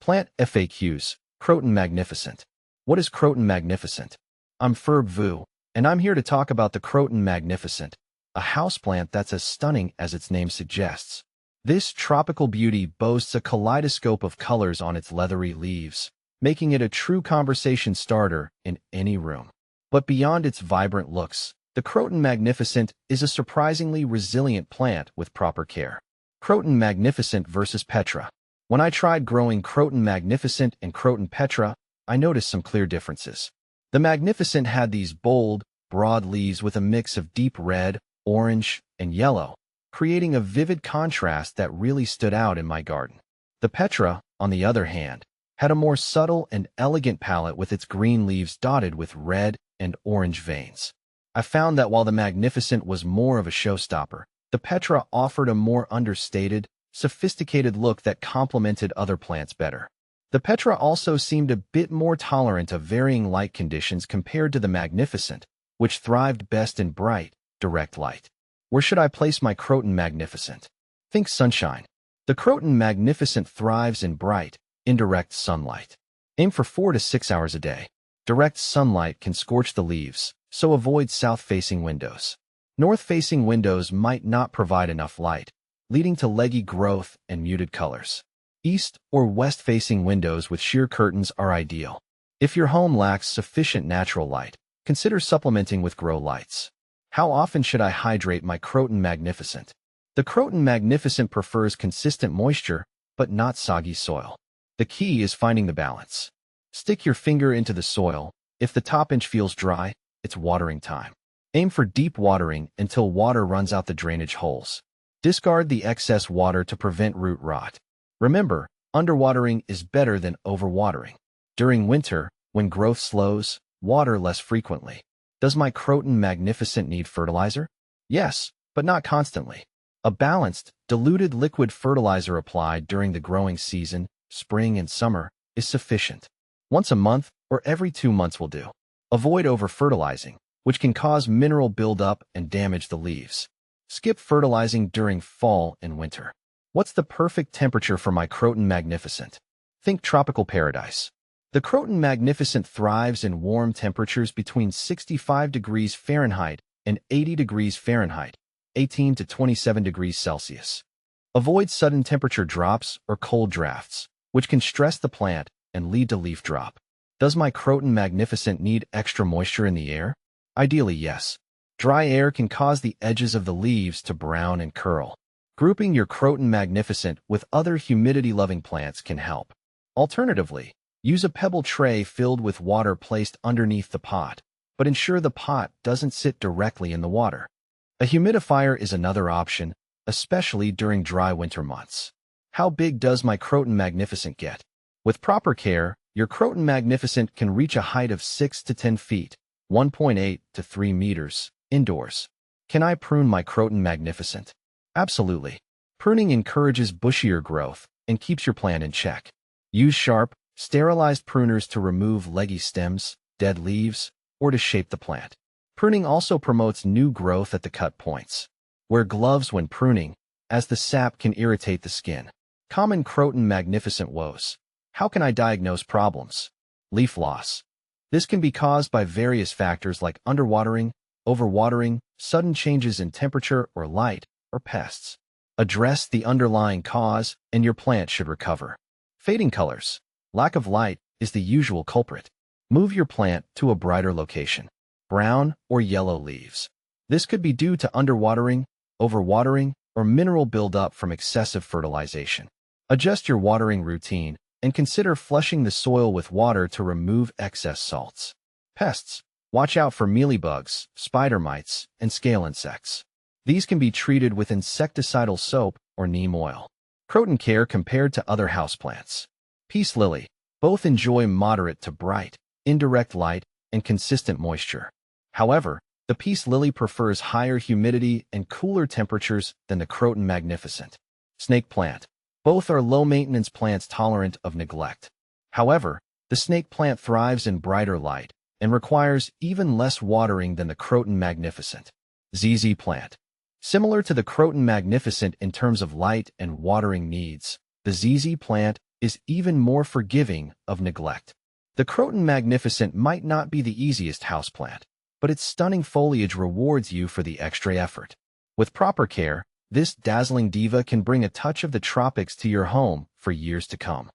Plant FAQs, Croton Magnificent. What is Croton Magnificent? I'm Ferb Vu, and I'm here to talk about the Croton Magnificent, a houseplant that's as stunning as its name suggests. This tropical beauty boasts a kaleidoscope of colors on its leathery leaves, making it a true conversation starter in any room. But beyond its vibrant looks, the Croton Magnificent is a surprisingly resilient plant with proper care. Croton Magnificent versus Petra. When I tried growing Croton Magnificent and Croton Petra, I noticed some clear differences. The Magnificent had these bold, broad leaves with a mix of deep red, orange, and yellow, creating a vivid contrast that really stood out in my garden. The Petra, on the other hand, had a more subtle and elegant palette with its green leaves dotted with red and orange veins. I found that while the Magnificent was more of a showstopper, the Petra offered a more understated, sophisticated look that complemented other plants better. The Petra also seemed a bit more tolerant of varying light conditions compared to the Magnificent, which thrived best in bright, direct light. Where should I place my Croton Magnificent? Think sunshine. The Croton Magnificent thrives in bright, indirect sunlight. Aim for 4 to 6 hours a day. Direct sunlight can scorch the leaves, so avoid south-facing windows. North-facing windows might not provide enough light, leading to leggy growth and muted colors. East or west-facing windows with sheer curtains are ideal. If your home lacks sufficient natural light, consider supplementing with grow lights. How often should I hydrate my Croton Magnificent? The Croton Magnificent prefers consistent moisture, but not soggy soil. The key is finding the balance. Stick your finger into the soil. If the top inch feels dry, it's watering time. Aim for deep watering until water runs out the drainage holes. Discard the excess water to prevent root rot. Remember, underwatering is better than overwatering. During winter, when growth slows, water less frequently. Does my Croton Magnificent need fertilizer? Yes, but not constantly. A balanced, diluted liquid fertilizer applied during the growing season, spring and summer, is sufficient. Once a month or every 2 months will do. Avoid over-fertilizing, which can cause mineral buildup and damage the leaves. Skip fertilizing during fall and winter. What's the perfect temperature for my Croton Magnificent? Think tropical paradise. The Croton Magnificent thrives in warm temperatures between 65 degrees Fahrenheit and 80 degrees Fahrenheit, 18 to 27 degrees Celsius. Avoid sudden temperature drops or cold drafts, which can stress the plant and lead to leaf drop. Does my Croton Magnificent need extra moisture in the air? Ideally, yes. Dry air can cause the edges of the leaves to brown and curl. Grouping your Croton Magnificent with other humidity-loving plants can help. Alternatively, use a pebble tray filled with water placed underneath the pot, but ensure the pot doesn't sit directly in the water. A humidifier is another option, especially during dry winter months. How big does my Croton Magnificent get? With proper care, your Croton Magnificent can reach a height of 6 to 10 feet, 1.8 to 3 meters, indoors. Can I prune my Croton Magnificent? Absolutely. Pruning encourages bushier growth and keeps your plant in check. Use sharp, sterilized pruners to remove leggy stems, dead leaves, or to shape the plant. Pruning also promotes new growth at the cut points. Wear gloves when pruning, as the sap can irritate the skin. Common Croton Magnificent woes. How can I diagnose problems? Leaf loss. This can be caused by various factors like underwatering, overwatering, sudden changes in temperature or light, or pests. Address the underlying cause, and your plant should recover. Fading colors. Lack of light is the usual culprit. Move your plant to a brighter location. Brown or yellow leaves. This could be due to underwatering, overwatering, or mineral buildup from excessive fertilization. Adjust your watering routine and consider flushing the soil with water to remove excess salts. Pests. Watch out for mealybugs, spider mites, and scale insects. These can be treated with insecticidal soap or neem oil. Croton care compared to other houseplants. Peace lily. Both enjoy moderate to bright, indirect light, and consistent moisture. However, the peace lily prefers higher humidity and cooler temperatures than the Croton Magnificent. Snake plant. Both are low-maintenance plants tolerant of neglect. However, the snake plant thrives in brighter light and requires even less watering than the Croton Magnificent. ZZ plant. Similar to the Croton Magnificent in terms of light and watering needs, the ZZ plant is even more forgiving of neglect. The Croton Magnificent might not be the easiest houseplant, but its stunning foliage rewards you for the extra effort. With proper care, this dazzling diva can bring a touch of the tropics to your home for years to come.